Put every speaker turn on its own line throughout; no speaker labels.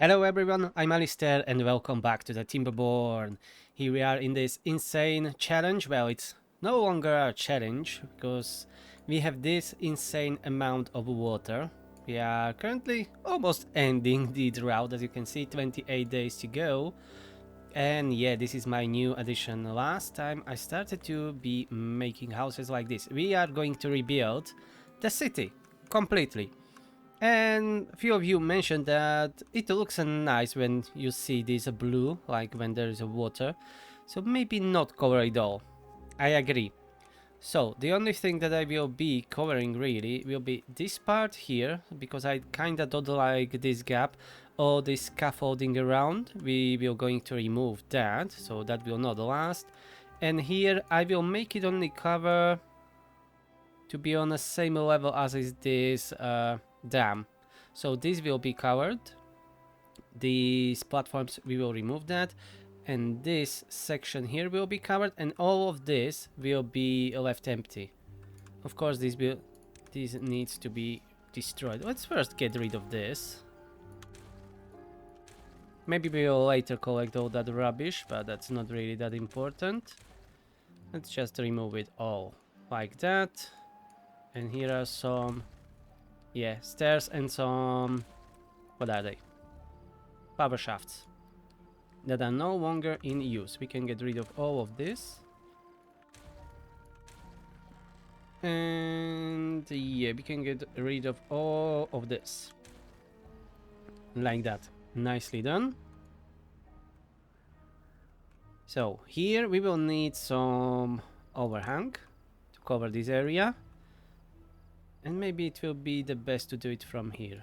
Hello everyone, I'm Alistair and welcome back to the Timberborn. Here we are in this insane challenge. Well, it's no longer a challenge because we have this insane amount of water. We are currently almost ending the drought, as you can see, 28 days to go. And yeah, this is my new addition. Last time I started to be making houses like this. We are going to rebuild the city completely. And a few of you mentioned that it looks nice when you see this blue, like when there is a water. So maybe not cover it all. I agree. So the only thing that I will be covering really will be this part here, because I kinda don't like this gap or this scaffolding around. We will going to remove that, so that will not last. And here I will make it only cover to be on the same level as is this dam. So this will be covered. These platforms, we will remove that. And this section here will be covered. And all of this will be left empty. Of course, this needs to be destroyed. Let's first get rid of this. Maybe we will later collect all that rubbish, but that's not really that important. Let's just remove it all like that. And here are some, yeah, stairs and some, what are they? Power shafts that are no longer in use. We can get rid of all of this. And yeah, we can get rid of all of this. Like that. Nicely done. So here we will need some overhang to cover this area. And maybe it will be the best to do it from here.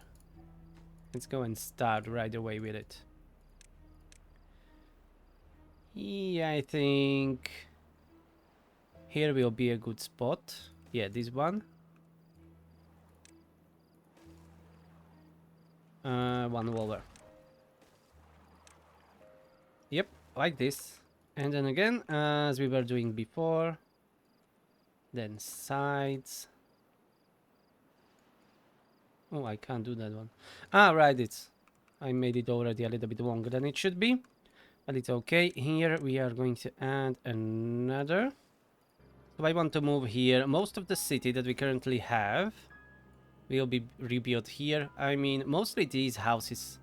Let's go and start right away with it. Yeah, I think here will be a good spot. Yeah, this one. One lower. Yep, like this. And then again, as we were doing before. Then sides. Oh, I can't do that one. Ah, right, I made it already a little bit longer than it should be. But it's okay. Here we are going to add another. So I want to move here. Most of the city that we currently have will be rebuilt here. I mean, mostly these houses.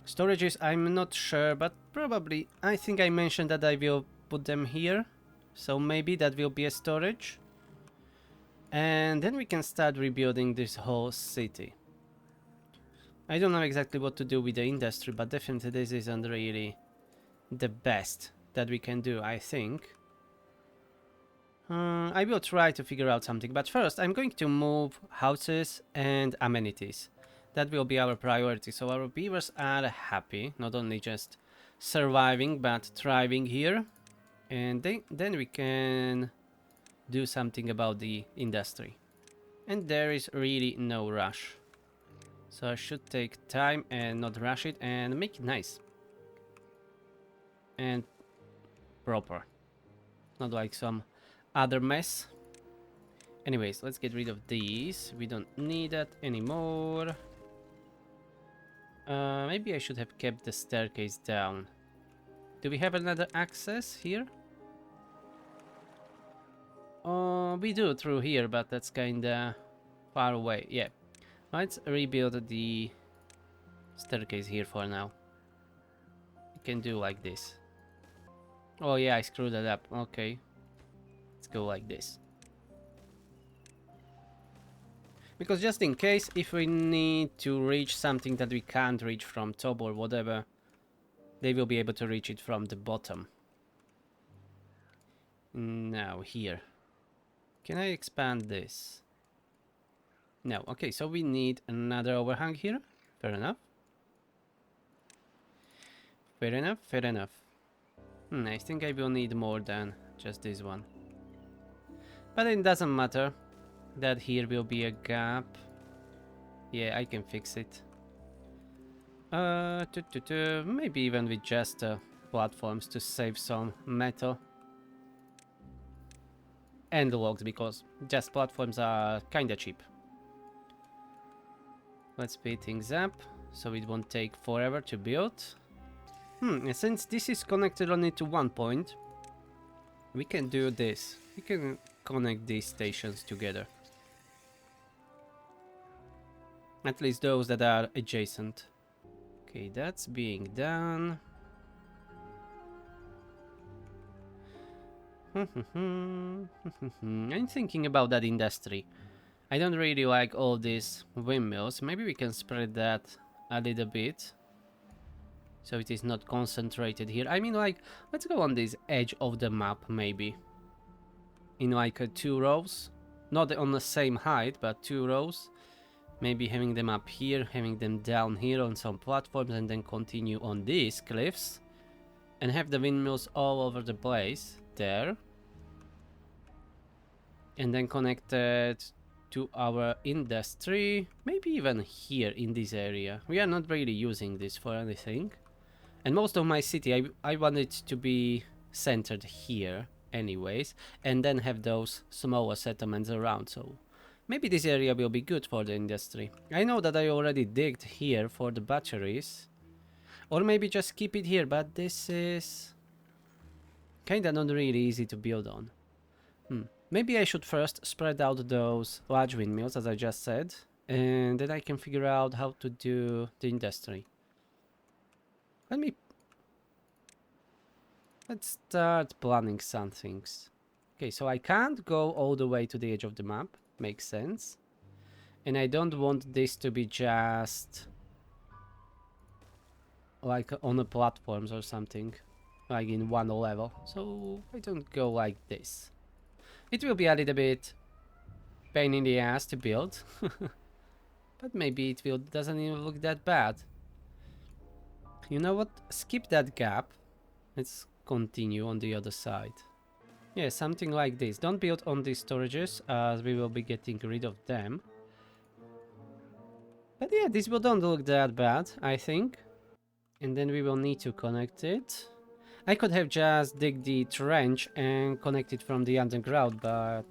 Storages, I'm not sure, but probably, I think I mentioned that I will put them here. So maybe that will be a storage. And then we can start rebuilding this whole city. I don't know exactly what to do with the industry, but definitely this isn't really the best that we can do, I think. I will try to figure out something, but first I'm going to move houses and amenities. That will be our priority, so our beavers are happy, not only just surviving, but thriving here. And then we can do something about the industry. And there is really no rush. So I should take time and not rush it and make it nice. And proper. Not like some other mess. Anyways, let's get rid of these. We don't need that anymore. Maybe I should have kept the staircase down. Do we have another access here? We do through here, but that's kinda far away. Yeah. Let's rebuild the staircase here for now. We can do like this. Oh yeah, I screwed that up. Okay. Let's go like this. Because just in case, if we need to reach something that we can't reach from top or whatever, they will be able to reach it from the bottom. Now, here. Can I expand this? No. Okay, so we need another overhang here. Fair enough. Fair enough, fair enough. I think I will need more than just this one. But it doesn't matter that here will be a gap. Yeah, I can fix it. Maybe even with just platforms to save some metal. And logs, because just platforms are kinda cheap. Let's speed things up. so it won't take forever to build. And since this is connected only to one point, we can do this. We can connect these stations together. At least those that are adjacent. Okay, that's being done. I'm thinking about that industry. I don't really like all these windmills. Maybe we can spread that a little bit, so it is not concentrated here. I mean, like, let's go on this edge of the map, maybe. In like 2 rows. Not on the same height, but 2 rows. Maybe having them up here, having them down here on some platforms, and then continue on these cliffs. And have the windmills all over the place, there. And then connected to our industry, maybe even here in this area. We are not really using this for anything. And most of my city, I want it to be centered here anyways, and then have those smaller settlements around, so maybe this area will be good for the industry. I know that I already digged here for the batteries, or maybe just keep it here, but this is kinda not really easy to build on. Maybe I should first spread out those large windmills, as I just said, and then I can figure out how to do the industry. Let's start planning some things. Okay, so I can't go all the way to the edge of the map. Makes sense. And I don't want this to be just like on the platforms or something, like in one level. So I don't go like this. It will be a little bit pain in the ass to build, but maybe it doesn't even look that bad. You know what? Skip that gap. Let's continue on the other side. Yeah, something like this. Don't build on these storages, as we will be getting rid of them. But yeah, this will don't look that bad, I think. And then we will need to connect it. I could have just dig the trench and connect it from the underground, but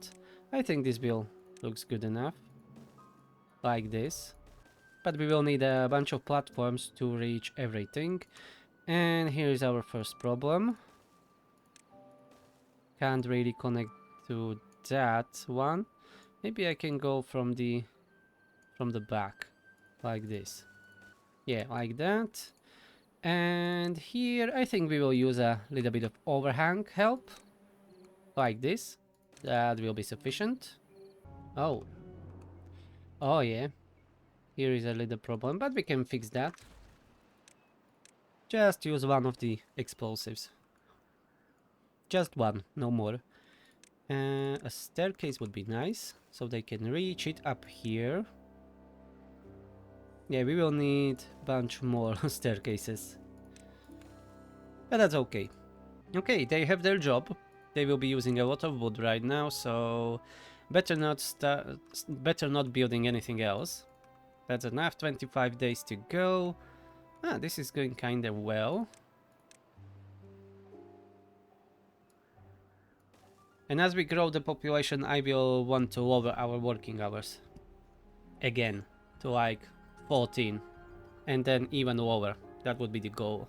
I think this build looks good enough. Like this. But we will need a bunch of platforms to reach everything. And here is our first problem. Can't really connect to that one. Maybe I can go from the back, like this. Yeah, like that. And here I think we will use a little bit of overhang help, like this. That will be sufficient. Oh, oh yeah. Here is a little problem, but we can fix that. Just use one of the explosives. Just one, no more. A staircase would be nice, so they can reach it up here. Yeah, we will need a bunch more staircases. But that's okay. Okay, they have their job. They will be using a lot of wood right now, so better not building anything else. That's enough. 25 days to go. Ah, this is going kinda well. And as we grow the population, I will want to lower our working hours again to like 14, and then even lower. That would be the goal.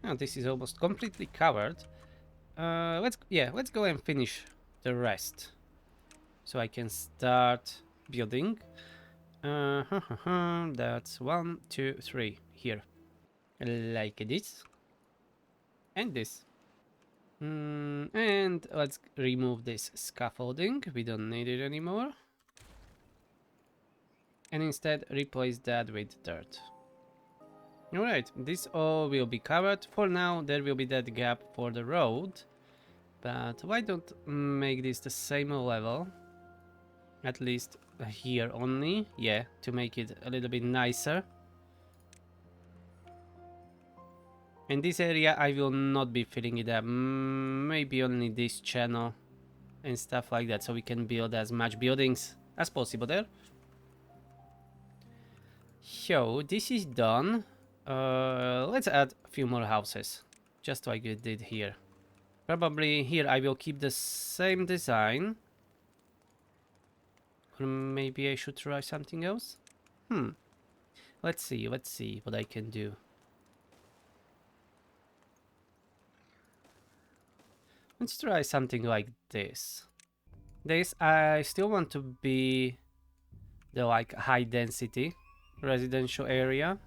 Now this is almost completely covered. Let's go and finish the rest, so I can start building. That's 1, 2, 3 here, like this, and this. And let's remove this scaffolding. We don't need it anymore. And instead replace that with dirt. Alright, this all will be covered. For now, there will be that gap for the road. But why don't make this the same level? At least here only. Yeah, to make it a little bit nicer. In this area, I will not be filling it up. Maybe only this channel and stuff like that, so we can build as much buildings as possible there. So this is done. Let's add a few more houses, just like we did here. Probably here I will keep the same design. Or maybe I should try something else? Let's see what I can do. Let's try something like this. This, I still want to be the like high density residential area.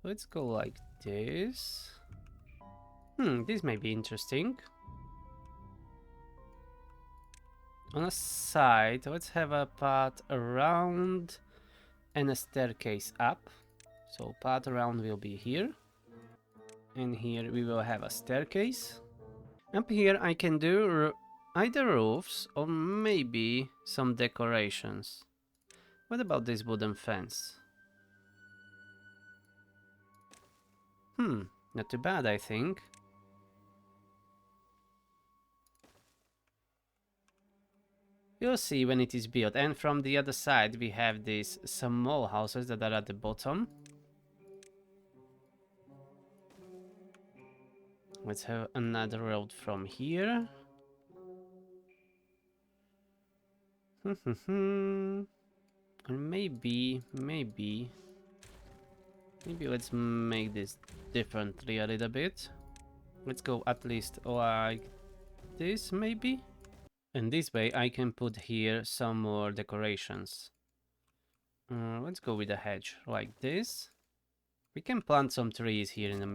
So let's go like this. This may be interesting. On a side, let's have a path around and a staircase up. So path around will be here. And here we will have a staircase. Up here I can do either roofs or maybe some decorations. What about this wooden fence? Not too bad, I think. You'll see when it is built. And from the other side we have these small houses that are at the bottom. Let's have another road from here. And maybe let's make this differently a little bit. Let's go at least like this, maybe. And this way I can put here some more decorations. Let's go with a hedge like this. We can plant some trees here in the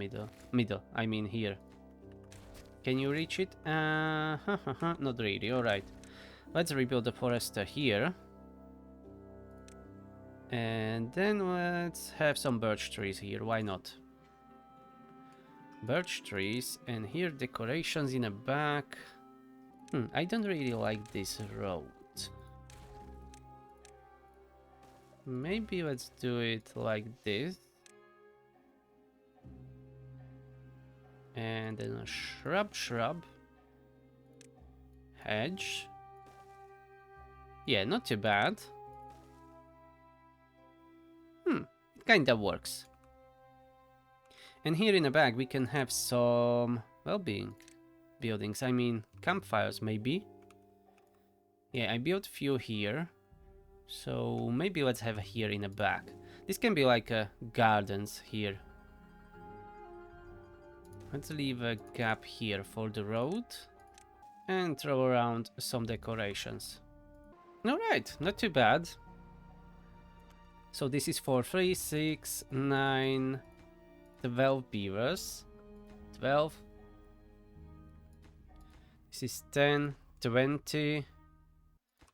middle, I mean here. Can you reach it? Not really, alright. Let's rebuild the forest here. And then let's have some birch trees here, why not? Birch trees, and here decorations in the back. I don't really like this road. Maybe let's do it like this. And then a shrub. Hedge. Yeah, not too bad. Kinda works. And here in the back we can have some well-being buildings. I mean, campfires maybe. Yeah, I built few here. So maybe let's have here in the back. This can be like gardens here. Let's leave a gap here for the road. And throw around some decorations. Alright, not too bad. So this is for 3, 6, 9, 12 beavers. 12. This is 10, 20.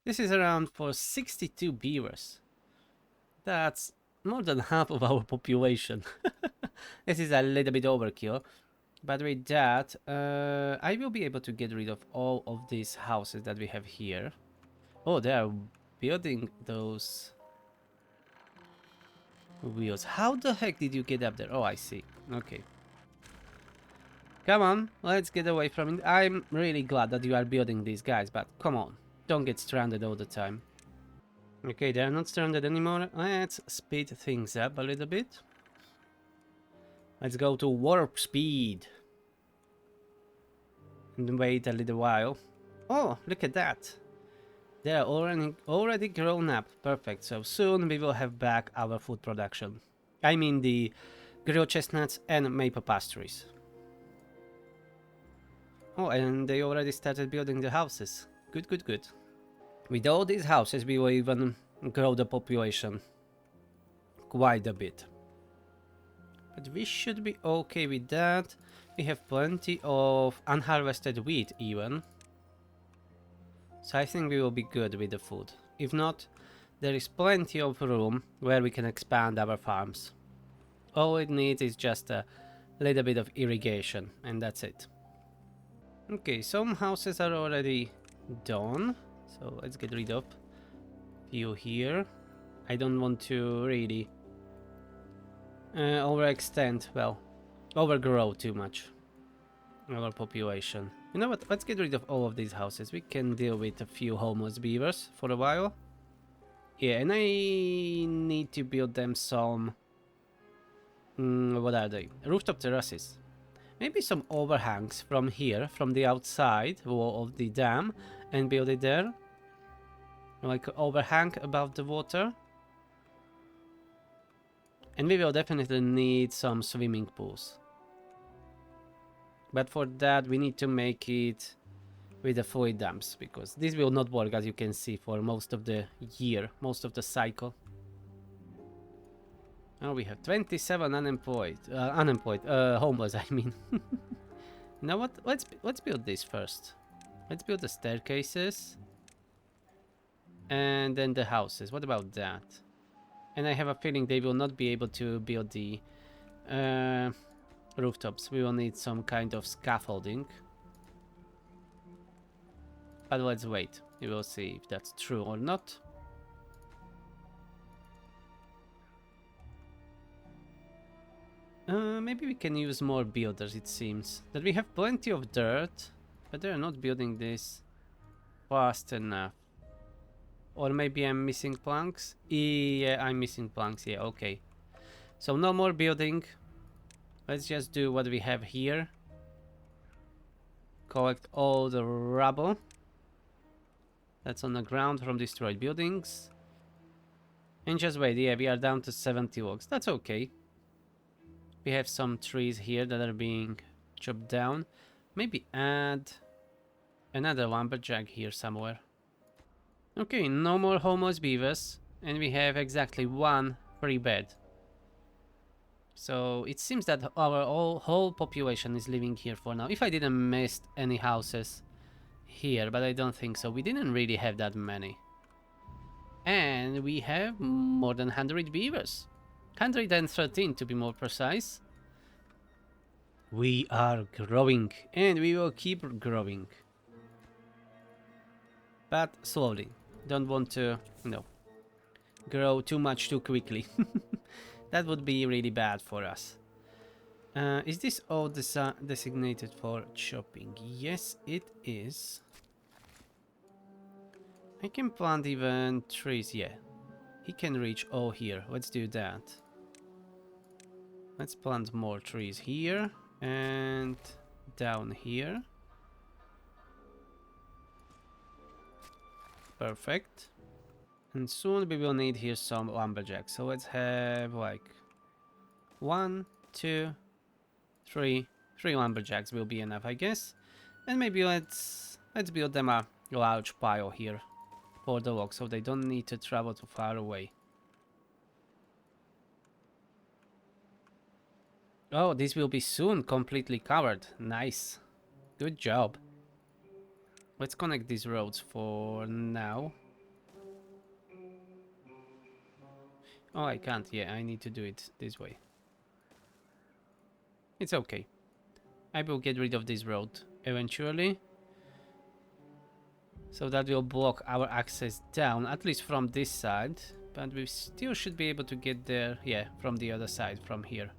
This is around for 62 beavers. That's more than half of our population. This is a little bit overkill. But with that, I will be able to get rid of all of these houses that we have here. Oh, they are building those wheels. How the heck did you get up there? Oh, I see. Okay. Come on, let's get away from it. I'm really glad that you are building these guys, but come on. Don't get stranded all the time. Okay, they're not stranded anymore. Let's speed things up a little bit. Let's go to warp speed. And wait a little while. Oh, look at that. They are already grown up. Perfect. So soon we will have back our food production. I mean the grilled chestnuts and maple pastries. Oh, and they already started building the houses. Good, good, good. With all these houses we will even grow the population quite a bit. But we should be okay with that. We have plenty of unharvested wheat even. So I think we will be good with the food. If not, there is plenty of room where we can expand our farms. All it needs is just a little bit of irrigation, and that's it. Okay, some houses are already done, so let's get rid of a few here. I don't want to really overextend, well, overgrow too much our population. You know what, let's get rid of all of these houses. We can deal with a few homeless beavers for a while. Yeah, and I need to build them some... what are they? Rooftop terraces. Maybe some overhangs from here, from the outside wall of the dam, and build it there. Like overhang above the water. And we will definitely need some swimming pools. But for that we need to make it with the fluid dams, because this will not work, as you can see, for most of the year, most of the cycle. Oh, we have 27 homeless, I mean. You know what? Let's build this first. Let's build the staircases and then the houses. What about that? And I have a feeling they will not be able to build the rooftops. We will need some kind of scaffolding. But let's wait. We will see if that's true or not. Maybe we can use more builders, it seems. That we have plenty of dirt, but they're not building this fast enough. Or maybe I'm missing planks? Yeah, I'm missing planks, yeah, okay. So no more building. Let's just do what we have here. Collect all the rubble that's on the ground from destroyed buildings. And just wait, yeah, we are down to 70 logs. That's okay. We have some trees here that are being chopped down. Maybe add another lumberjack here somewhere. Okay, no more homeless beavers. And we have exactly one free bed. So it seems that our whole population is living here for now. If I didn't miss any houses here, but I don't think so. We didn't really have that many. And we have more than 100 beavers. 113 to be more precise. We are growing, and we will keep growing. But slowly. Don't want to, grow too much too quickly. That would be really bad for us. Is this all designated for chopping? Yes, it is. I can plant even trees, yeah. He can reach all here. Let's do that. Let's plant more trees here and down here. Perfect. And soon we will need here some lumberjacks. So let's have like 1, 2, 3. 3 lumberjacks will be enough, I guess. And maybe let's build them a large pile here for the logs, so they don't need to travel too far away. Oh, this will be soon completely covered. Nice. Good job. Let's connect these roads for now. Oh, I can't. Yeah, I need to do it this way. It's okay. I will get rid of this road eventually. So that will block our access down, at least from this side. But we still should be able to get there, yeah, from the other side, from here.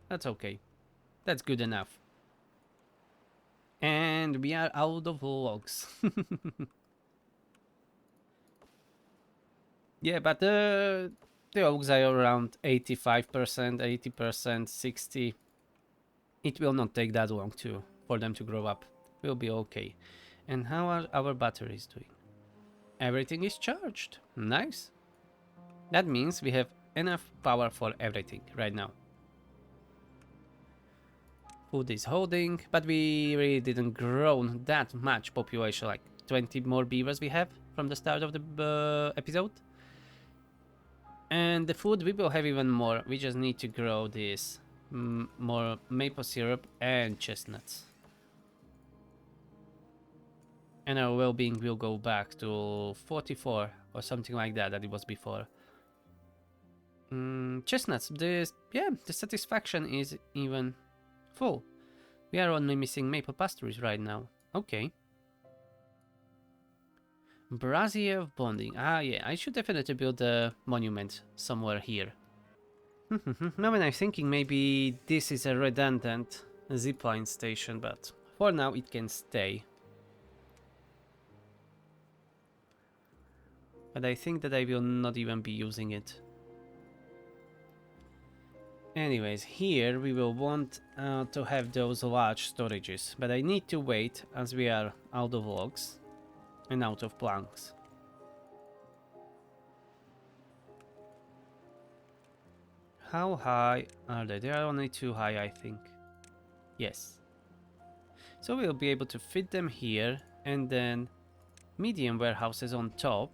That's okay. That's good enough. And we are out of logs. Yeah, but the logs are around 85%, 80%, 60%. It will not take that long for them to grow up. We'll be okay. And how are our batteries doing? Everything is charged. Nice. That means we have enough power for everything right now. Food is holding, but we really didn't grow that much population, like 20 more beavers we have from the start of the episode. And the food we will have even more. We just need to grow this more maple syrup and chestnuts. And our well-being will go back to 44 or something like that it was before. Chestnuts, the satisfaction is even full. We are only missing maple pastures right now. Okay. Brazier of bonding. Ah, yeah, I should definitely build a monument somewhere here. Now when I'm thinking, maybe this is a redundant zipline station, but for now it can stay. But I think that I will not even be using it. Anyways, here we will want to have those large storages, but I need to wait as we are out of logs and out of planks. How high are they? They are only too high, I think. Yes. So we'll be able to fit them here, and then medium warehouses on top.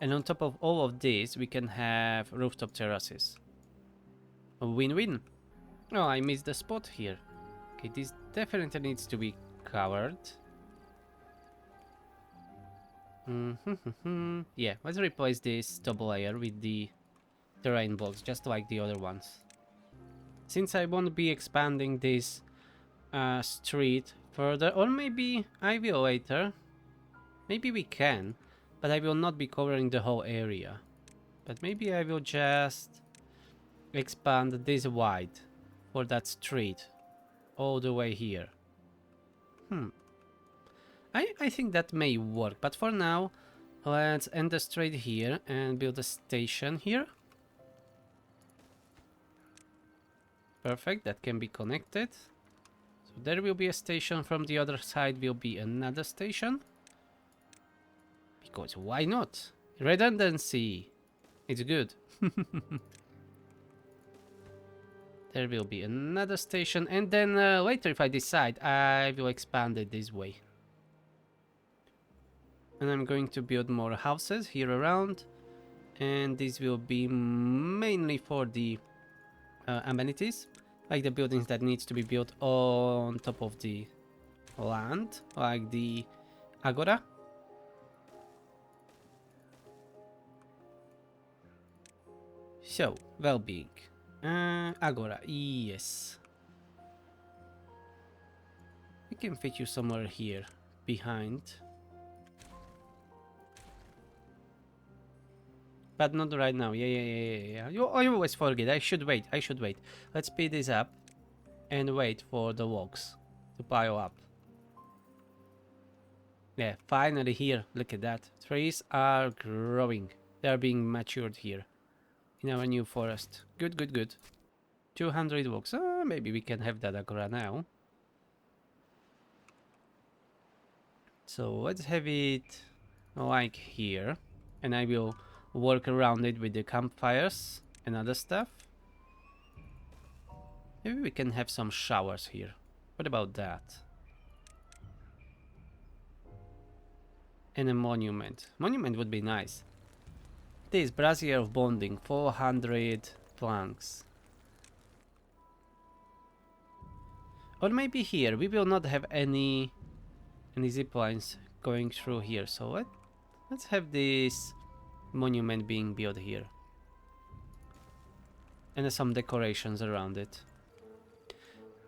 And on top of all of this, we can have rooftop terraces. A win-win. Oh, I missed the spot here. Okay, this definitely needs to be covered. Yeah, let's replace this double layer with the terrain blocks, just like the other ones. Since I won't be expanding this street further, or maybe I will later. Maybe we can, but I will not be covering the whole area. But maybe I will just expand this wide for that street all the way here. I think that may work, but for now, let's end the street here and build a station here. Perfect, that can be connected. So there will be a station, from the other side will be another station. Because why not? Redundancy. It's good. There will be another station, and then later if I decide, I will expand it this way. And I'm going to build more houses here around, and this will be mainly for the amenities, like the buildings that needs to be built on top of the land, like the agora. So, well-being. Agora, yes. We can fit you somewhere here, behind. But not right now. Yeah. I always forget. I should wait. Let's speed this up and wait for the logs to pile up. Yeah, finally here. Look at that. Trees are growing. They are being matured here in our new forest. Good. 200 logs. Maybe we can have that agora now. So let's have it like here. And I will work around it with the campfires and other stuff. Maybe we can have some showers here. What about that? And a monument. Monument would be nice. This brazier of bonding, 400 planks. Or maybe here, we will not have any zip lines going through here. So let's have this monument being built here. And some decorations around it.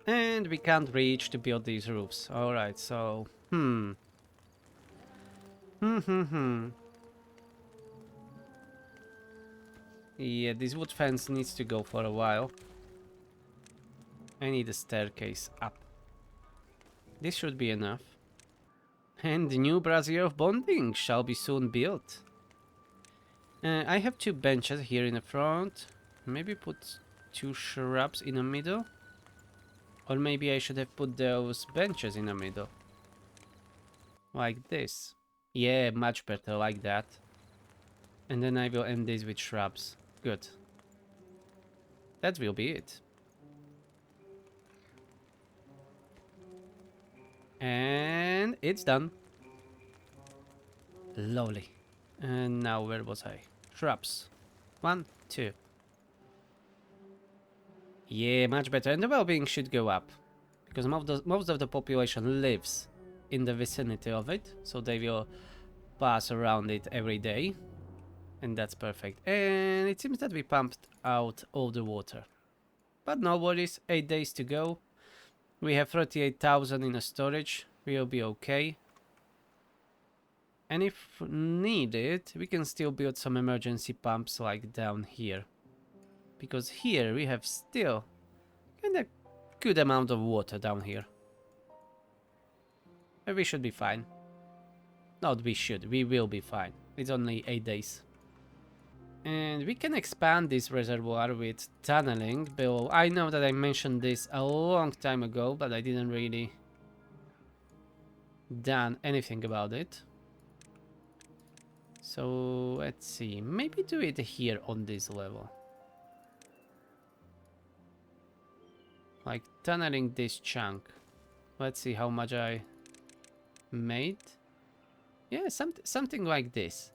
And we can't reach to build these roofs. Alright, so... Yeah, this wood fence needs to go for a while. I need a staircase up. This should be enough. And the new brazier of bonding shall be soon built. I have 2 benches here in the front. Maybe put 2 shrubs in the middle. Or maybe I should have put those benches in the middle. Like this. Yeah, much better like that. And then I will end this with shrubs. Good. That will be it. And it's done. Lovely. And now where was I? Shrubs. 1, 2. Yeah, much better. And the well-being should go up. Because most of the population lives in the vicinity of it. So they will pass around it every day. And that's perfect. And it seems that we pumped out all the water. But no worries, 8 days to go. We have 38,000 in a storage. We'll be okay. And if needed, we can still build some emergency pumps like down here. Because here we have still kind of good amount of water down here. But we should be fine. Not we should, we will be fine. It's only 8 days. And we can expand this reservoir with tunneling below. I know that I mentioned this a long time ago, but I didn't really done anything about it. So let's see, maybe do it here on this level. Like tunneling this chunk. Let's see how much I made. Yeah, something like this.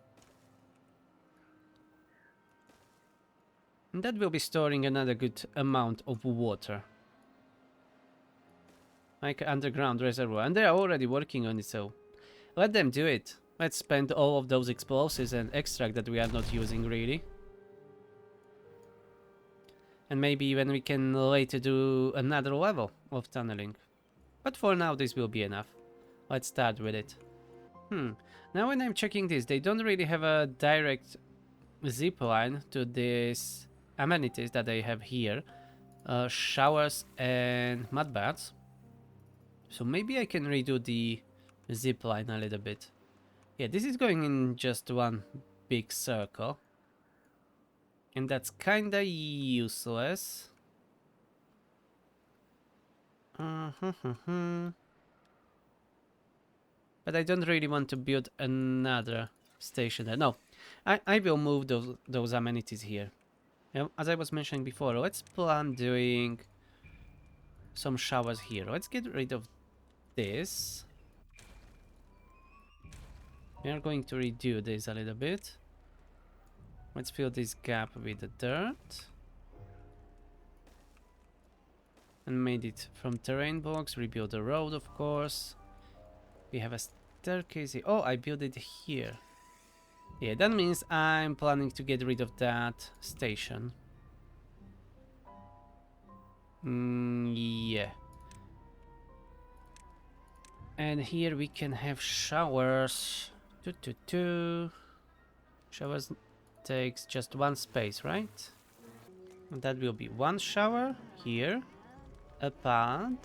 And that will be storing another good amount of water. Like underground reservoir. And they are already working on it, so let them do it. Let's spend all of those explosives and extract that we are not using really. And maybe even we can later do another level of tunneling. But for now this will be enough. Let's start with it. Now when I'm checking this, they don't really have a direct zip line to these amenities that they have here. Showers and mud baths. So maybe I can redo the zip line a little bit. Yeah, this is going in just one big circle. And that's kinda useless. But I don't really want to build another station there. No, I will move those amenities here. As I was mentioning before, let's plan doing some showers here. Let's get rid of this. We are going to redo this a little bit. Let's fill this gap with the dirt. And made it from terrain blocks. Rebuild the road, of course. We have a staircase here. Oh, I built it here. Yeah, that means I'm planning to get rid of that station. Yeah. And here we can have showers. Showers takes just one space, right? And that will be one shower here. A pad.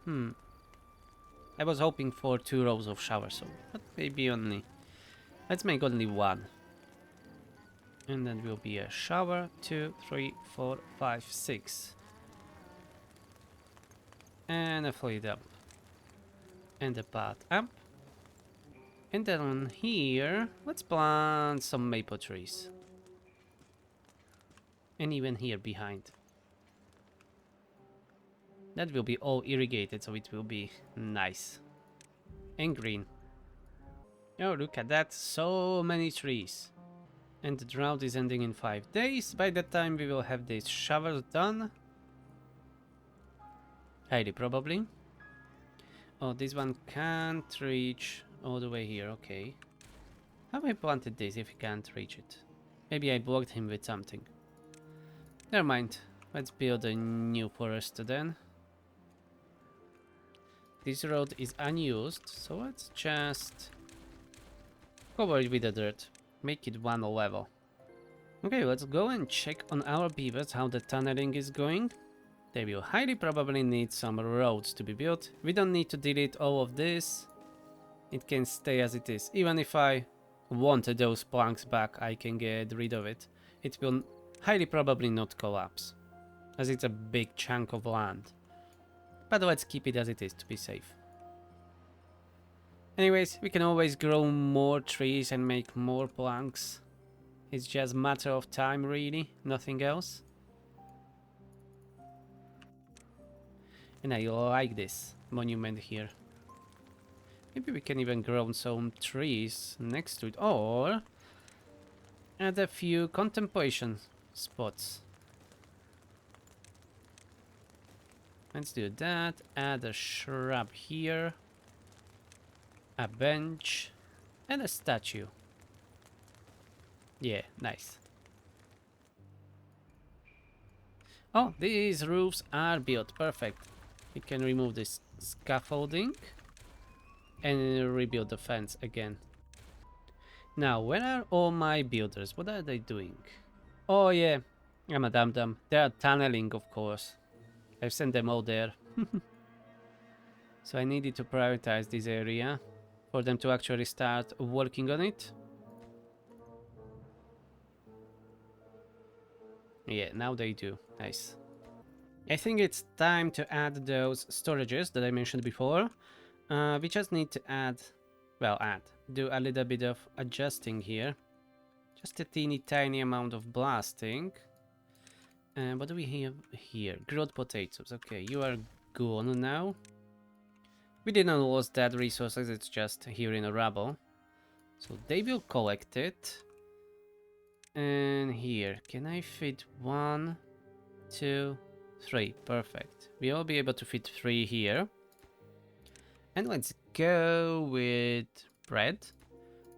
I was hoping for 2 rows of showers, so but maybe only. Let's make only one. And then will be a shower. 2, 3, 4, 5, 6. And a fluid up. And a path up. And then on here, let's plant some maple trees. And even here behind. That will be all irrigated, so it will be nice. And green. Oh, look at that, so many trees. And the drought is ending in 5 days. By that time we will have these showers done. Highly probably. Oh, this one can't reach all the way here, okay. How I planted this if he can't reach it? Maybe I blocked him with something. Never mind. Let's build a new forest then. This road is unused, so let's just cover it with the dirt. Make it one level. Okay, let's go and check on our beavers how the tunneling is going. They will highly probably need some roads to be built. We don't need to delete all of this. It can stay as it is. Even if I want those planks back, I can get rid of it. It will highly probably not collapse, as it's a big chunk of land. But let's keep it as it is to be safe. Anyways, we can always grow more trees and make more planks. It's just a matter of time really, nothing else. And I like this monument here. Maybe we can even grow some trees next to it, or add a few contemplation spots. Let's do that. Add a shrub here, a bench, and a statue. Yeah, nice. Oh, these roofs are built. Perfect. We can remove this scaffolding and rebuild the fence again. Now, where are all my builders? What are they doing? Oh yeah, I'm a dum-dum. They are tunneling, of course. I've sent them all there. So I needed to prioritize this area for them to actually start working on it. Yeah, now they do. Nice. I think it's time to add those storages that I mentioned before. We just need to add, well, do a little bit of adjusting here. Just a teeny tiny amount of blasting. And what do we have here? Grilled potatoes. Okay, you are gone now. We didn't lose that resources, it's just here in a rubble. So they will collect it. And here, can I fit 1, 2, 3? Perfect. We will be able to fit 3 here. And let's go with bread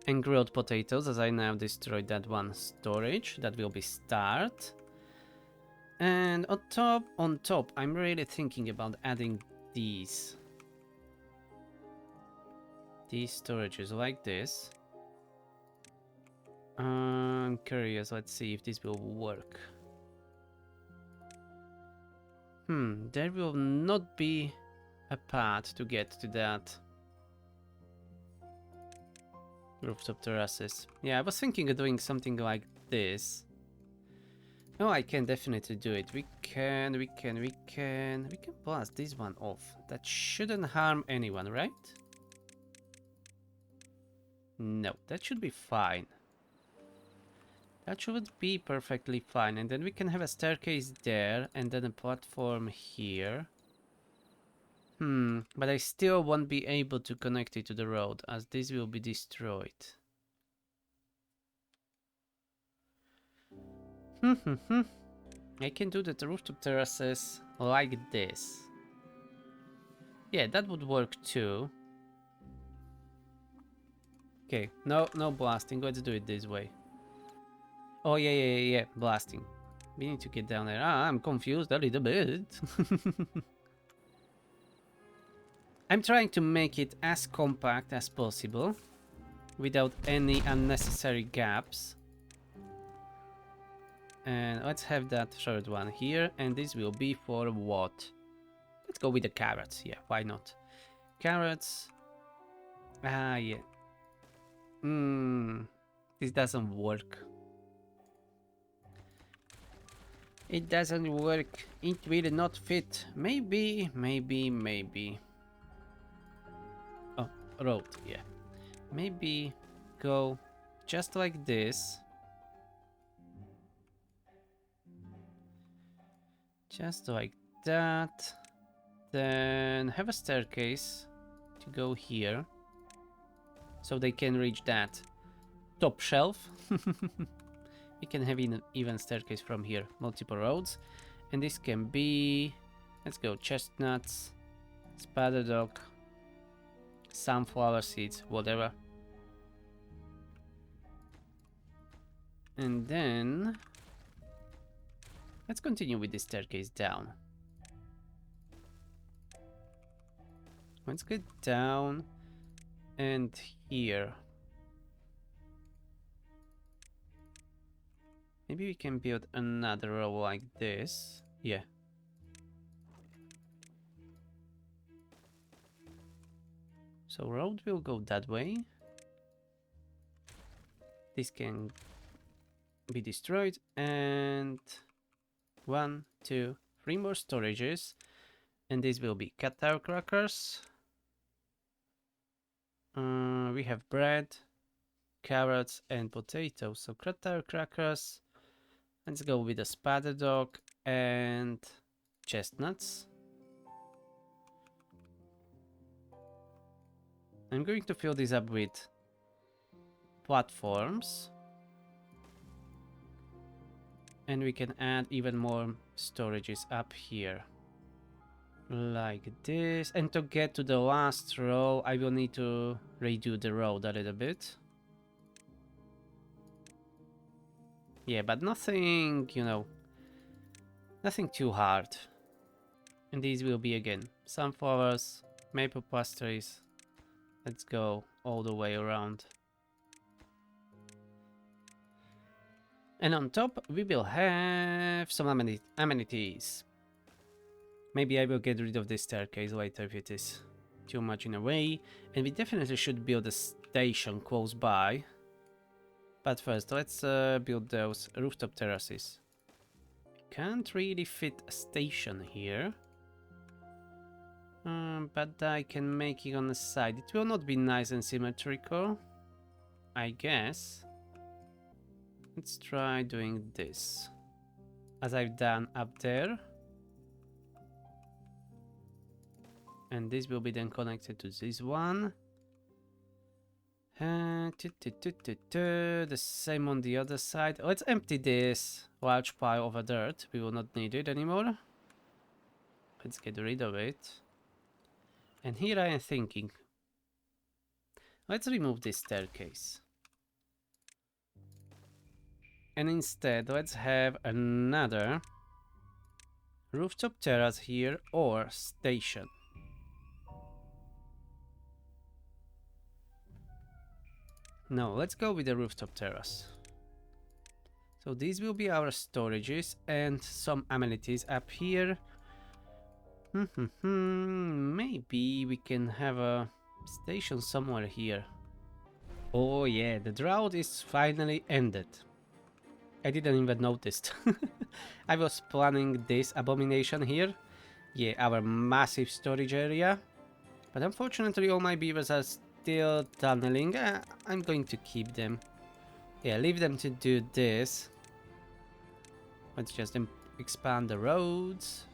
and grilled potatoes, as I now destroyed that one storage. That will be start. And on top, I'm really thinking about adding these storages like this. I'm curious, let's see if this will work. There will not be a path to get to that. Rooftop terraces. Yeah, I was thinking of doing something like this. Oh, I can definitely do it. We can blast this one off. That shouldn't harm anyone, right? No, that should be fine. That should be perfectly fine. And then we can have a staircase there and then a platform here. But I still won't be able to connect it to the road as this will be destroyed. I can do the rooftop terraces like this. Yeah, that would work too. Okay, no blasting. Let's do it this way. Oh yeah, blasting. We need to get down there. I'm confused a little bit. I'm trying to make it as compact as possible without any unnecessary gaps. And let's have that third one here, and this will be for what? Let's go with the carrots. Yeah, why not? Carrots. Yeah. This doesn't work. It doesn't work. It will not fit. Maybe. Oh, road. Yeah. Maybe go just like this. Just like that. Then have a staircase to go here. So they can reach that top shelf. We can have an even staircase from here. Multiple roads. And this can be... Let's go. Chestnuts. Spider dog. Sunflower seeds. Whatever. And then... Let's continue with this staircase down. Let's get down. And here. Maybe we can build another row like this. Yeah. So road will go that way. This can be destroyed. And 1, 2, 3 more storages. And this will be cat tower crackers. We have bread, carrots, and potatoes. So cat tower crackers. Let's go with a spider dog and chestnuts. I'm going to fill this up with platforms. And we can add even more storages up here. Like this. And to get to the last row, I will need to redo the road a little bit. Yeah, but nothing, you know, nothing too hard. And these will be again sunflowers, maple pastries. Let's go all the way around. And on top, we will have some amenities. Maybe I will get rid of this staircase later if it is too much in a way. And we definitely should build a station close by. But first, let's build those rooftop terraces. Can't really fit a station here. But I can make it on the side. It will not be nice and symmetrical, I guess. Let's try doing this. as I've done up there. And this will be then connected to this one. The same on the other side. Let's empty this large pile of dirt. We will not need it anymore. Let's get rid of it. And here I am thinking, let's remove this staircase. And instead, let's have another rooftop terrace here or station. No, let's go with the rooftop terrace. So these will be our storages and some amenities up here. Maybe we can have a station somewhere here. Oh yeah, the drought is finally ended. I didn't even notice. I was planning this abomination here. Yeah, our massive storage area. But unfortunately all my beavers are still tunneling. I'm going to keep them. Yeah, leave them to do this. Let's just expand the roads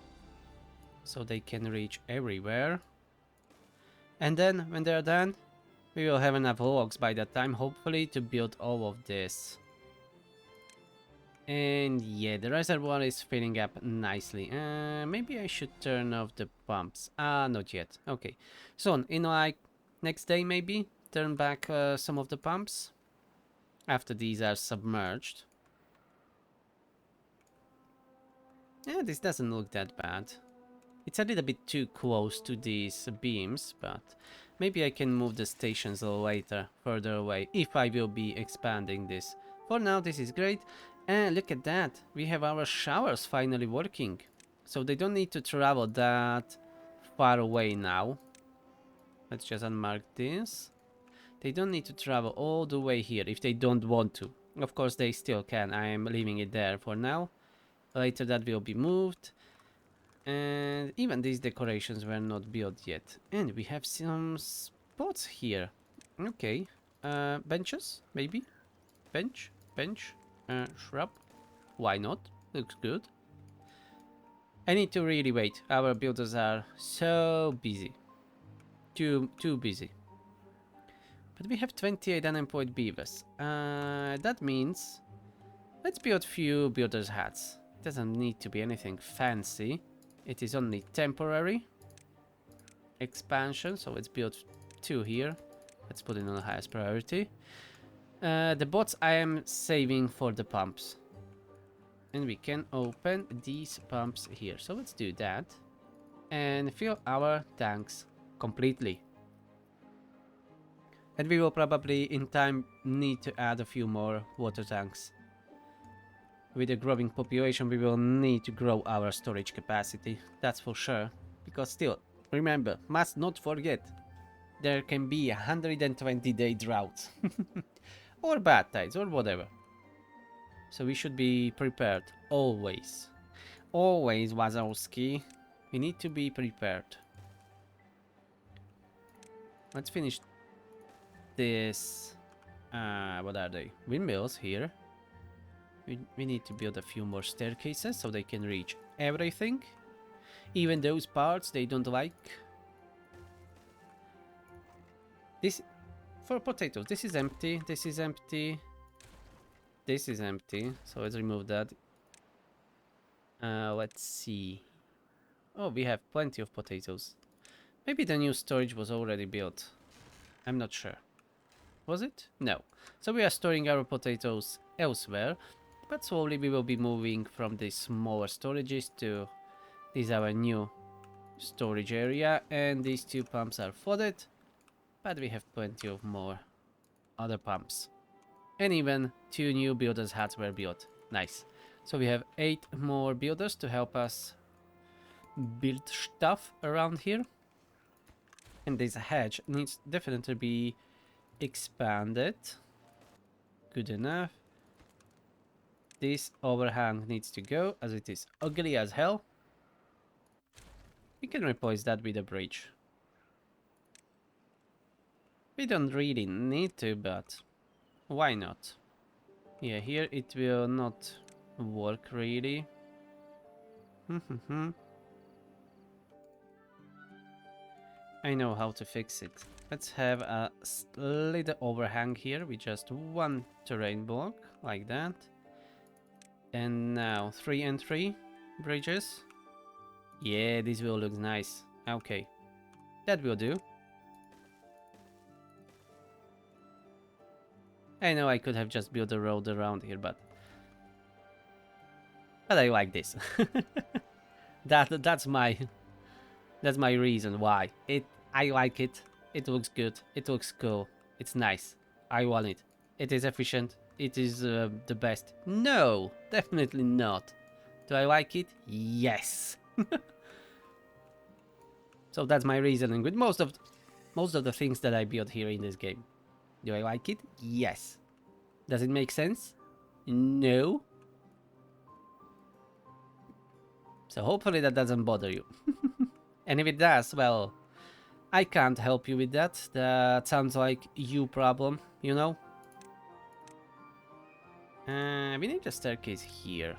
so they can reach everywhere. And then when they're done, we will have enough logs by that time, hopefully, to build all of this. And yeah, the reservoir is filling up nicely. Maybe I should turn off the pumps. Not yet. Okay. So in like next day maybe turn back some of the pumps after these are submerged. Yeah, this doesn't look that bad. It's a little bit too close to these beams, but maybe I can move the stations a little later, further away, if I will be expanding this. For now, this is great. And look at that, we have our showers finally working. So they don't need to travel that far away now. Let's just unmark this. They don't need to travel all the way here if they don't want to. Of course, they still can. I am leaving it there for now. Later that will be moved. And even these decorations were not built yet. And we have some spots here. Okay. Benches, maybe? Bench? Shrub? Why not? Looks good. I need to really wait. Our builders are so busy. Too busy. But we have 28 unemployed beavers. That means let's build few builders' hats. It doesn't need to be anything fancy. It is only temporary expansion, so let's build 2 here. Let's put it on the highest priority. The bots I am saving for the pumps. And we can open these pumps here. So let's do that. And fill our tanks completely. And we will probably in time need to add a few more water tanks. With a growing population, we will need to grow our storage capacity, that's for sure. Because still, remember, must not forget, there can be 120-day droughts. Or bad tides, or whatever. So we should be prepared, always. Always, Wazowski. We need to be prepared. Let's finish this... what are they? Windmills here. We need to build a few more staircases so they can reach everything. Even those parts they don't like. This... For potatoes, this is empty, this is empty. This is empty, so let's remove that. Let's see. Oh, we have plenty of potatoes. Maybe the new storage was already built. I'm not sure. Was it? No. So we are storing our potatoes elsewhere. But slowly we will be moving from these smaller storages to this our new storage area. And these 2 pumps are flooded. But we have plenty of more other pumps. And even 2 new builders' hats were built. Nice. So we have 8 more builders to help us build stuff around here. And this hedge needs definitely to be expanded. Good enough. This overhang needs to go, as it is ugly as hell. We can replace that with a bridge. We don't really need to, but why not? Yeah, here it will not work really. I know how to fix it. Let's have a little overhang here with just one terrain block, like that. And now 3 and 3 bridges. Yeah, this will look nice. Okay, that will do. I know I could have just built a road around here, but I like this. That's my reason why. I like it. It looks good. It looks cool. It's nice. I want it. It is efficient. It is the best. No, definitely not. Do I like it? Yes. So that's my reasoning with most of the things that I built here in this game. Do I like it? Yes. Does it make sense? No. So hopefully that doesn't bother you. And if it does, well, I can't help you with that. That sounds like you problem, you know? We need a staircase here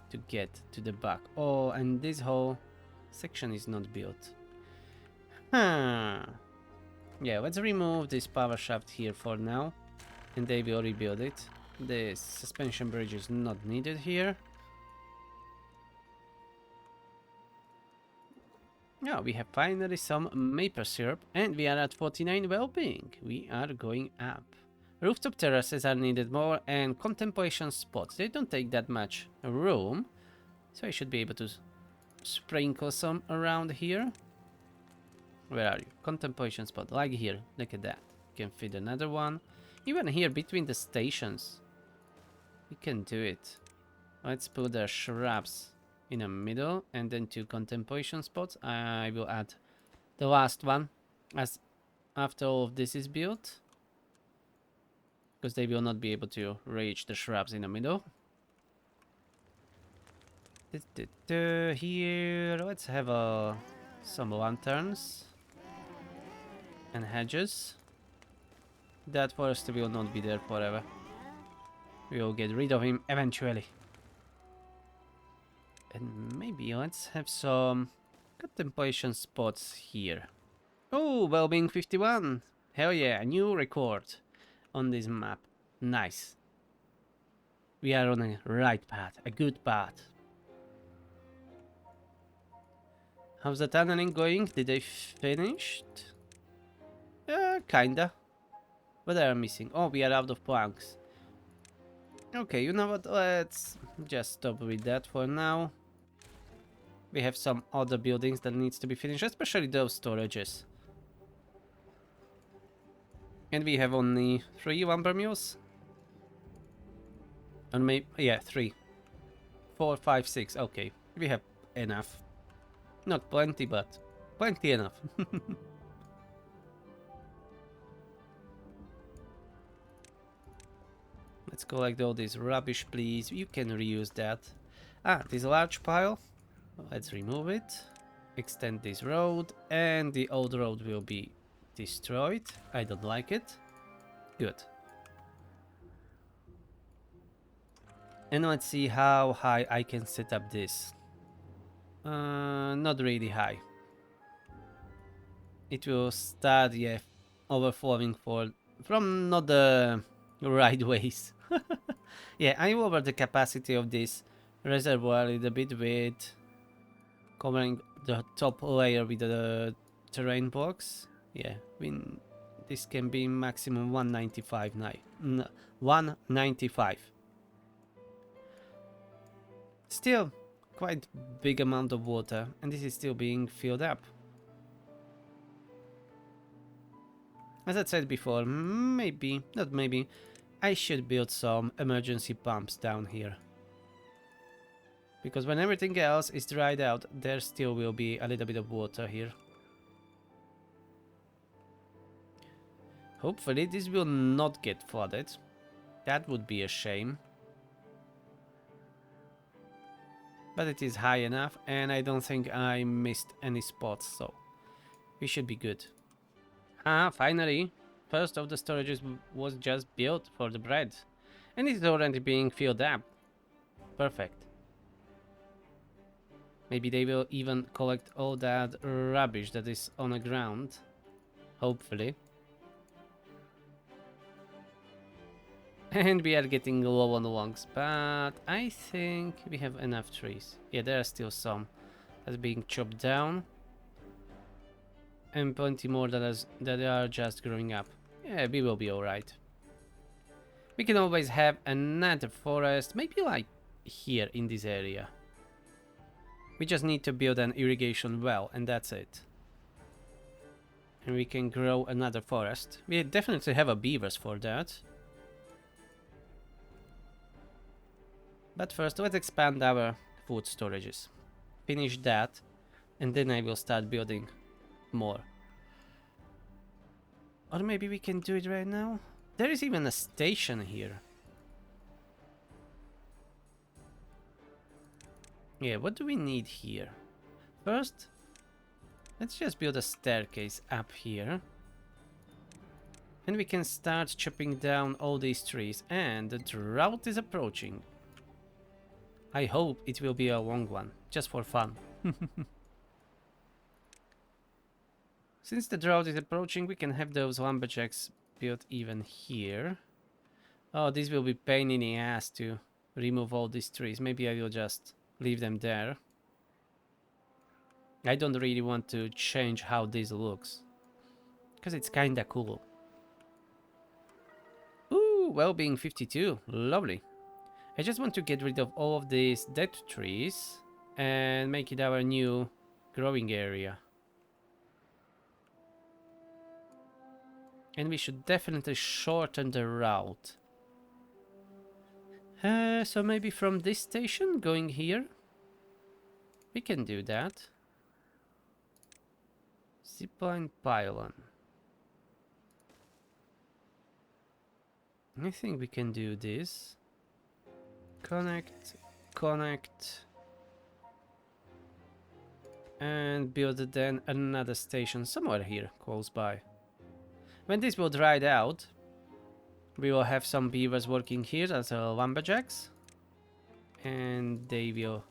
to get to the back. Oh, and this whole section is not built. Huh. Yeah, let's remove this power shaft here for now. And they will rebuild it. This suspension bridge is not needed here. Now we have finally some maple syrup and we are at 49 well-being. We are going up. Rooftop terraces are needed more and contemplation spots. They don't take that much room. So I should be able to sprinkle some around here. Where are you? Contemplation spot, like here. Look at that. You can fit another one. Even here between the stations. We can do it. Let's put the shrubs in the middle and then 2 contemplation spots. I will add the last one as after all of this is built. Because they will not be able to reach the shrubs in the middle. Here, let's have some lanterns and hedges. That forest will not be there forever. We will get rid of him eventually. And maybe let's have some contemplation spots here. Oh, well-being 51. Hell yeah, a new record on this map. Nice. We are on a right path, a good path. How's the tunneling going? Did they finish? Kinda. What are missing? Oh, we are out of planks. Okay, you know what? Let's just stop with that for now. We have some other buildings that needs to be finished, especially those storages. And we have only 3 lumber mills. And maybe, yeah, 3. 4, 5, 6. Okay, we have enough. Not plenty, but plenty enough. Let's collect all this rubbish, please. You can reuse that. Ah, this large pile. Let's remove it. Extend this road. And the old road will be destroyed. I don't like it. Good. And let's see how high I can set up this. Not really high. It will start, yeah, overflowing from not the right ways. Yeah, I over the capacity of this reservoir a little bit with covering the top layer with the terrain blocks. Yeah, this can be maximum 195 now. 195. Still quite big amount of water, and this is still being filled up. As I said before, maybe, not maybe, I should build some emergency pumps down here. Because when everything else is dried out, there still will be a little bit of water here. Hopefully this will not get flooded. That would be a shame. But it is high enough and I don't think I missed any spots, so we should be good. Ah, finally! First of the storages was just built for the bread. And it's already being filled up. Perfect. Maybe they will even collect all that rubbish that is on the ground. Hopefully. And we are getting low on logs, but I think we have enough trees. Yeah, there are still some that's being chopped down. And plenty more that are just growing up. Yeah, we will be alright. We can always have another forest, maybe like here in this area. We just need to build an irrigation well, and that's it. And we can grow another forest. We definitely have a beavers for that. But first, let's expand our food storages. Finish that, and then I will start building more. Or maybe we can do it right now? There is even a station here. Yeah, what do we need here? First, let's just build a staircase up here. And we can start chopping down all these trees. And the drought is approaching. I hope it will be a long one, just for fun. Since the drought is approaching, we can have those lumberjacks built even here. Oh, this will be pain in the ass to remove all these trees. Maybe I will just leave them there. I don't really want to change how this looks, because it's kinda cool. Ooh, well-being 52. Lovely. I just want to get rid of all of these dead trees and make it our new growing area. And we should definitely shorten the route. So maybe from this station going here? We can do that. Zipline pylon. I think we can do this. Connect, connect. And build then another station somewhere here, close by. When this will dry out, we will have some beavers working here as lumberjacks. And they will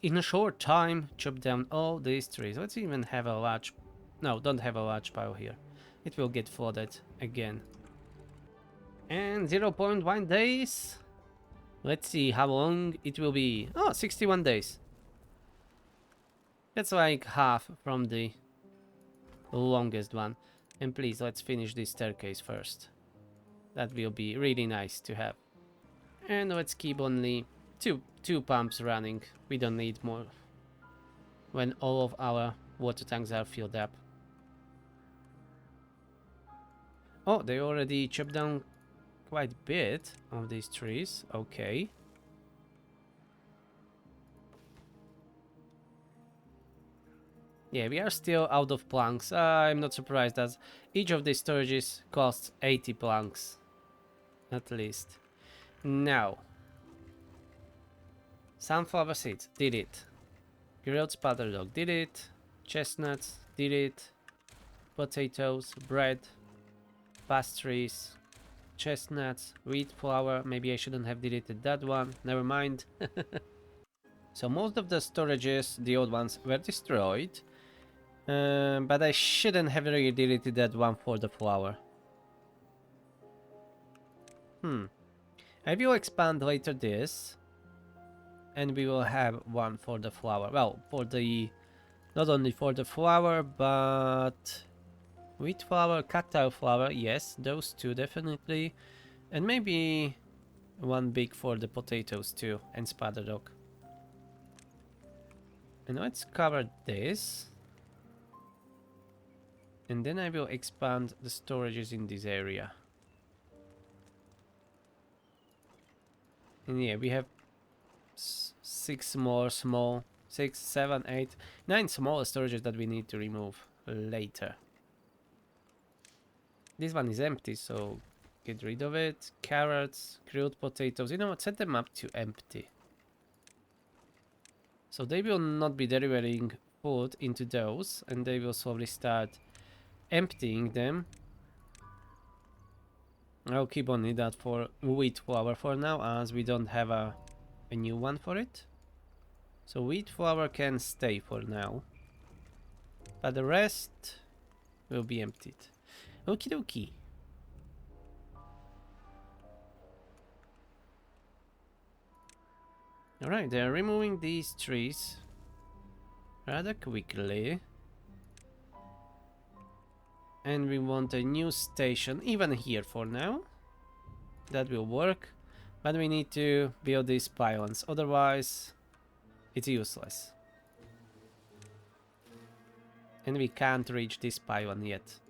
in a short time chop down all these trees. Let's even have a large... No, don't have a large pile here. It will get flooded again. And 0.1 days. Let's see how long it will be. Oh, 61 days. That's like half from the longest one. And please, let's finish this staircase first. That will be really nice to have. And let's keep only two pumps running. We don't need more when all of our water tanks are filled up. Oh, they already chopped down quite a bit of these trees. Okay. Yeah, we are still out of planks. I'm not surprised as each of these storages costs 80 planks. At least. Now. Sunflower seeds, did it. Grilled spatter dog, did it. Chestnuts, did it. Potatoes, bread, pastries, chestnuts, wheat flour. Maybe I shouldn't have deleted that one. Never mind. So most of the storages, the old ones, were destroyed. But I shouldn't have really deleted that one for the flour. I will expand later this. And we will have one for the flour. Well, for the... Not only for the flour, but... Wheat flour, cacao flour, yes, those two definitely. And maybe one big for the potatoes too, and spatter dog. And let's cover this. And then I will expand the storages in this area. And yeah, we have 6 more small, 6, 7, 8, 9 small storages that we need to remove later. This one is empty, so get rid of it. Carrots, grilled potatoes, you know what, set them up to empty. So they will not be delivering food into those, and they will slowly start emptying them. I'll keep only that for wheat flour for now, as we don't have a new one for it. So wheat flour can stay for now, but the rest will be emptied. Okie dokie. Alright, they're removing these trees rather quickly. And we want a new station, even here for now. That will work. But we need to build these pylons, otherwise it's useless. And we can't reach this pylon yet.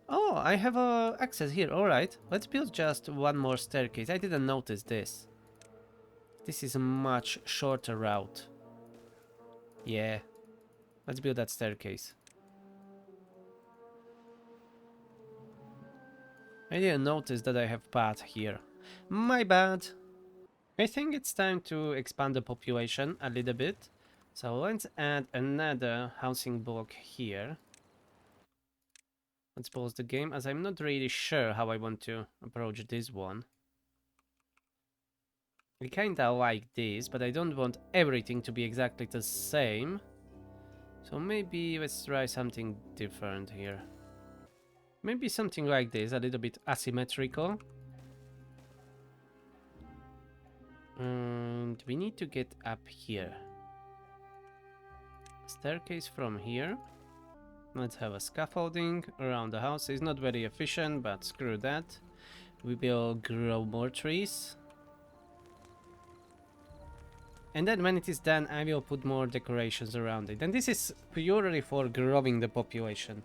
Oh, I have access here. Alright, let's build just one more staircase. I didn't notice this. This is a much shorter route. Yeah, let's build that staircase. I didn't notice that I have path here. My bad. I think it's time to expand the population a little bit. So let's add another housing block here. Let's pause the game as I'm not really sure how I want to approach this one. I kinda like this, but I don't want everything to be exactly the same. So maybe let's try something different here. Maybe something like this, a little bit asymmetrical. And we need to get up here. Staircase from here. Let's have a scaffolding around the house. It's not very efficient, but screw that. We will grow more trees. And then when it is done, I will put more decorations around it. And this is purely for growing the population.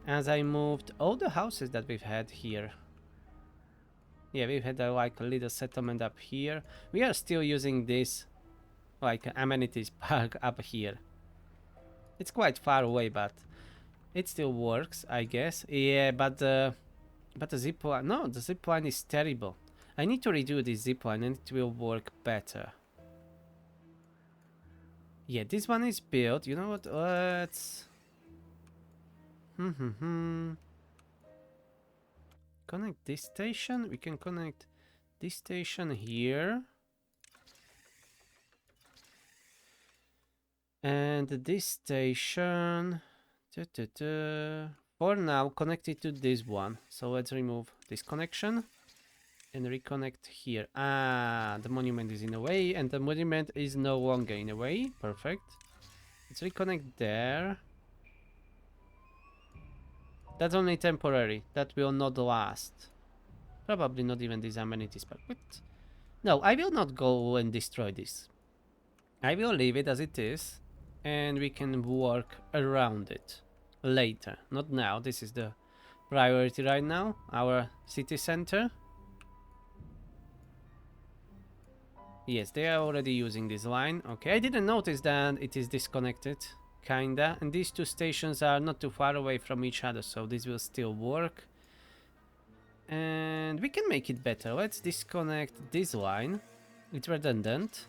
As I moved all the houses that we've had here. Yeah, we've had like a little settlement up here. We are still using this like amenities park up here. It's quite far away, but it still works, I guess. Yeah, but the zip line, no, the zip line is terrible. I need to redo this zip line and it will work better. Yeah, this one is built. You know what? Let's connect this station. We can connect this station here. And this station, for now, connected to this one. So let's remove this connection and reconnect here. Ah, the monument is in the way, and the monument is no longer in the way. Perfect. Let's reconnect there. That's only temporary. That will not last. Probably not even this amenities pack. But no, I will not go and destroy this. I will leave it as it is, and we can work around it later. Not now. This is the priority right now. Our city center. Yes, they are already using this line. Okay, I didn't notice that it is disconnected. Kinda. And these two stations are not too far away from each other, so this will still work. And we can make it better. Let's disconnect this line. It's redundant.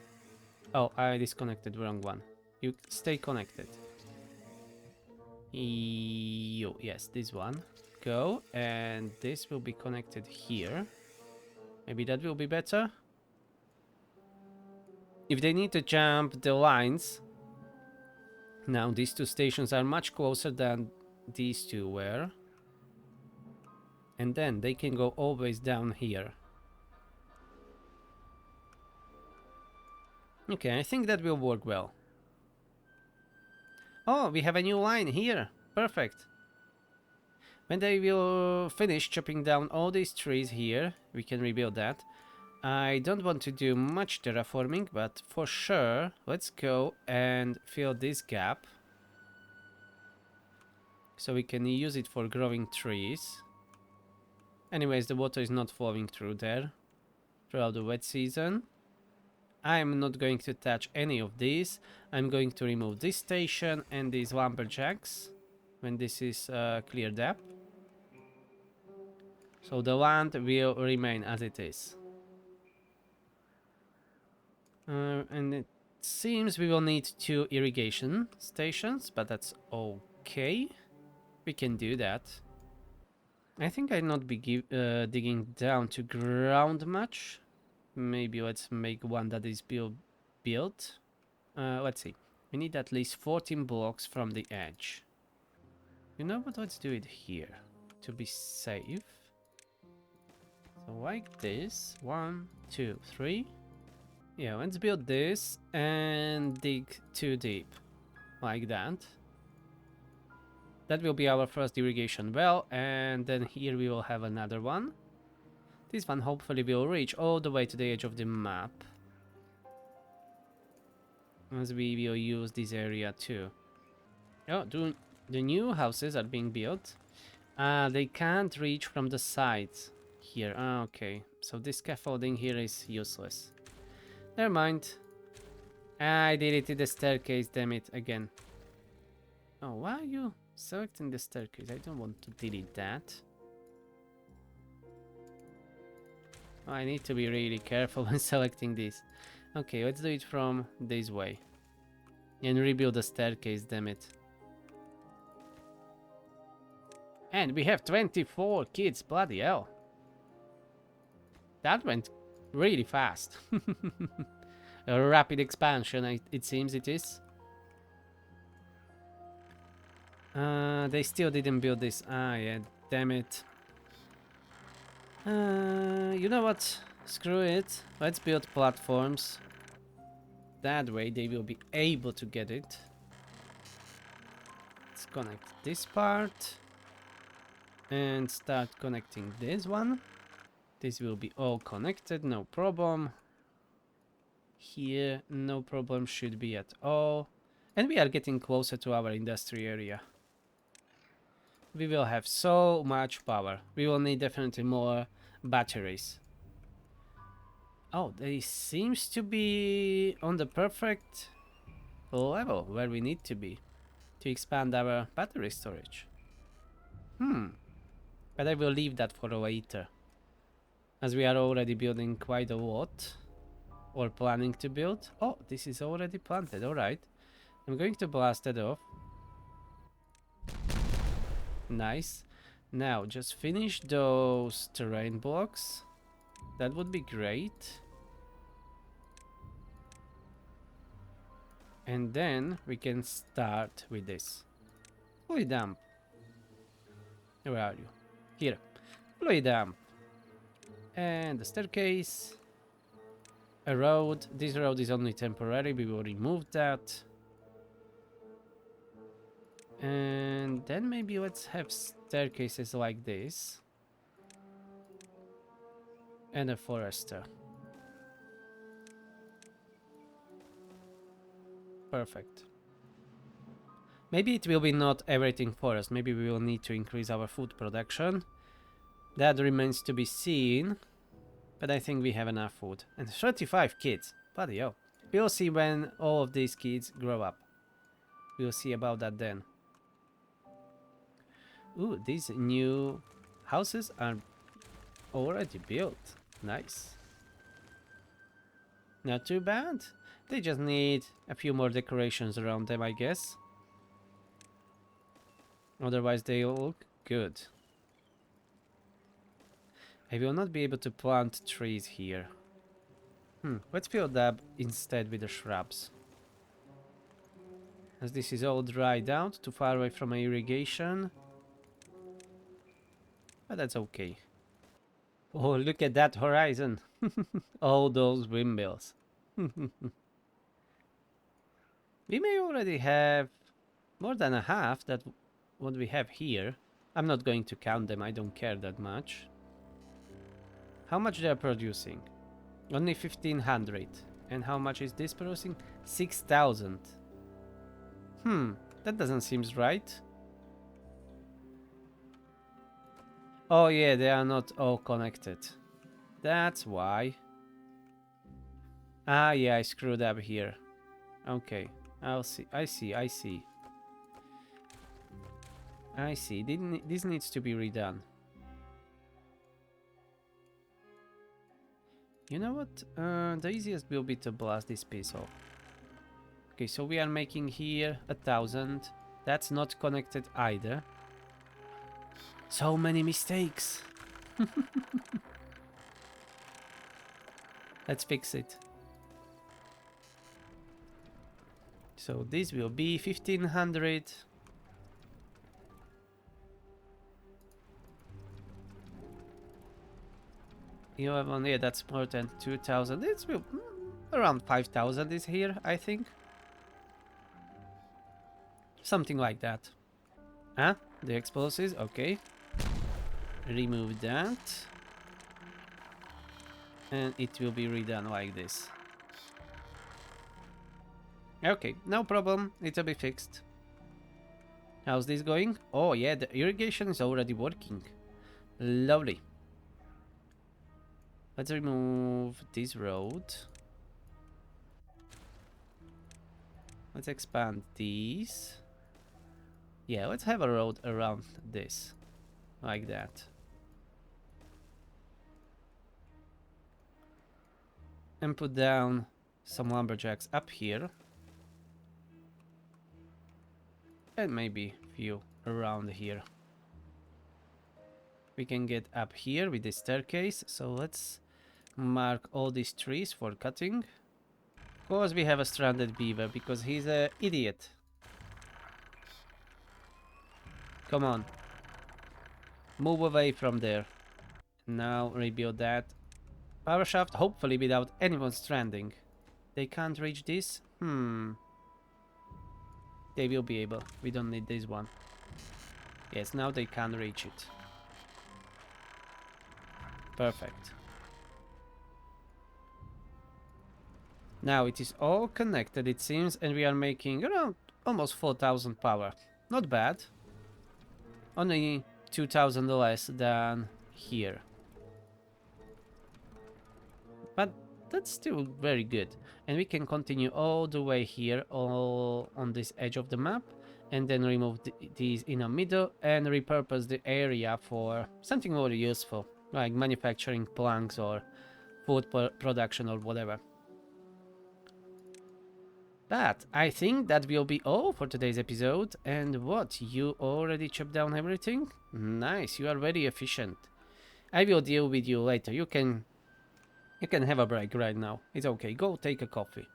Oh, I disconnected the wrong one. You stay connected. Yes, this one. Go, and this will be connected here. Maybe that will be better. If they need to jump the lines, now these two stations are much closer than these two were. And then they can go always down here. Okay, I think that will work well. Oh, we have a new line here. Perfect. When they will finish chopping down all these trees here, we can rebuild that. I don't want to do much terraforming, but for sure, let's go and fill this gap. So we can use it for growing trees. Anyways, the water is not flowing through there throughout the wet season. I'm not going to touch any of these. I'm going to remove this station and these lumberjacks when this is cleared up. So the land will remain as it is. And it seems we will need 2 irrigation stations, but that's okay. We can do that. I think I'll not be digging down to ground much. Maybe let's make one that is built. Let's see. We need at least 14 blocks from the edge. You know what? Let's do it here to be safe. So like this. 1, 2, 3. Yeah, let's build this and dig too deep. Like that. That will be our first irrigation well, and then here we will have another one. This one hopefully will reach all the way to the edge of the map. As we will use this area too. Oh, the new houses are being built. They can't reach from the sides here. Okay, so this scaffolding here is useless. Never mind. I deleted the staircase, damn it, again. Oh, why are you selecting the staircase? I don't want to delete that. I need to be really careful when selecting this. Okay, let's do it from this way. And rebuild the staircase, damn it. And we have 24 kids, bloody hell. That went really fast. A rapid expansion, it seems it is. They still didn't build this. Ah, yeah, damn it. You know what? Screw it. Let's build platforms. That way they will be able to get it. Let's connect this part. And start connecting this one. This will be all connected, no problem. Here, no problem should be at all. And we are getting closer to our industry area. We will have so much power. We will need definitely more batteries. Oh, they seems to be on the perfect level where we need to be to expand our battery storage. But I will leave that for later, as we are already building quite a lot, or planning to build. Oh, this is already planted, alright. I'm going to blast it off. Nice. Now, just finish those terrain blocks. That would be great. And then we can start with this. Fluid dump. Where are you? Here. Fluid dump. And the staircase. A road. This road is only temporary. We will remove that. And then maybe let's have staircases like this. And a forester. Perfect. Maybe it will be not everything forest. Maybe we will need to increase our food production. That remains to be seen. But I think we have enough food. And 35 kids. Bloody hell. We'll see when all of these kids grow up. We'll see about that then. Ooh, these new houses are already built. Nice. Not too bad. They just need a few more decorations around them, I guess. Otherwise they look good. I will not be able to plant trees here. Let's fill that instead with the shrubs. As this is all dried out, too far away from my irrigation. But that's okay. Oh, look at that horizon. All those windmills. We may already have more than a half that what we have here. I'm not going to count them, I don't care that much. How much they are producing? Only 1500. And how much is this producing? 6000. That doesn't seem right. Oh yeah, they are not all connected. That's why. Ah yeah, I screwed up here. Okay, I see. I see. This needs to be redone. You know what? The easiest will be to blast this piece off. Okay, so we are making here 1000. That's not connected either. So many mistakes. Let's fix it. So this will be 1500. You have on here, that's more than 2000. It's around 5000 is here, I think. Something like that. Ah, the explosives, okay. Remove that. And it will be redone like this. Okay, no problem, it'll be fixed. How's this going? Oh yeah, the irrigation is already working. Lovely. Let's remove this road. Let's expand these. Yeah, let's have a road around this. Like that. And put down some lumberjacks up here. And maybe a few around here. We can get up here with the staircase. So let's mark all these trees for cutting. Of course we have a stranded beaver because he's an idiot. Come on. Move away from there. Now rebuild that power shaft, hopefully without anyone stranding. They can't reach this? They will be able. We don't need this one. Yes, now they can reach it. Perfect. Now it is all connected, it seems, and we are making around almost 4000 power. Not bad. Only 2000 less than here. But that's still very good. And we can continue all the way here, all on this edge of the map, and then remove these in the middle and repurpose the area for something more useful, like manufacturing planks or food production or whatever. But I think that will be all for today's episode. And what, you already chopped down everything? Nice, you are very efficient. I will deal with you later. You can have a break right now. It's okay, go take a coffee.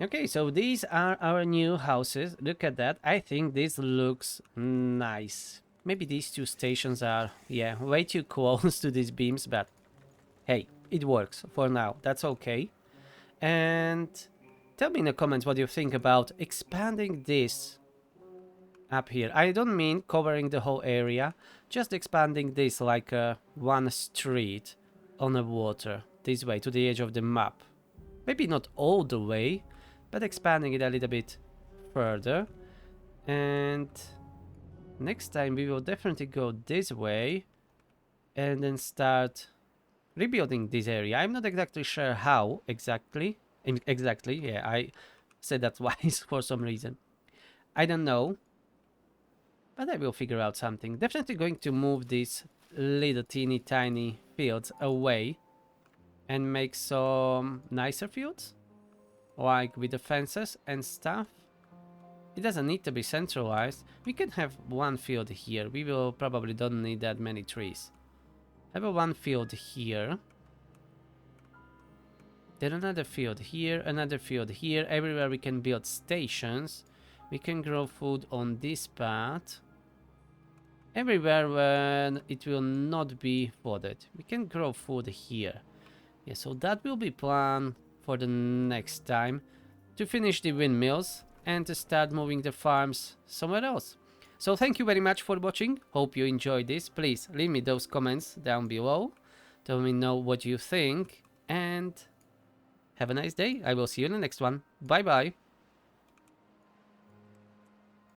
Okay, so these are our new houses. Look at that. I think this looks nice. Maybe these two stations are, yeah, way too close to these beams, but hey, it works for now. That's okay. And tell me in the comments what you think about expanding this up here. I don't mean covering the whole area, just expanding this like one street on the water, this way to the edge of the map. Maybe not all the way, but expanding it a little bit further. And next time we will definitely go this way and then start rebuilding this area. I'm not exactly sure how exactly. Yeah, I said that twice for some reason. I don't know, but I will figure out something. Definitely going to move these little teeny tiny fields away and make some nicer fields, like with the fences and stuff. It doesn't need to be centralized. We can have one field here. We will probably don't need that many trees. Have a one field here. Then another field here, another field here. Everywhere we can build stations. We can grow food on this part. Everywhere when it will not be flooded. We can grow food here. Yeah, so that will be planned for the next time. To finish the windmills and to start moving the farms somewhere else. So thank you very much for watching. Hope you enjoyed this. Please leave me those comments down below. Tell me know what you think. And have a nice day. I will see you in the next one. Bye bye.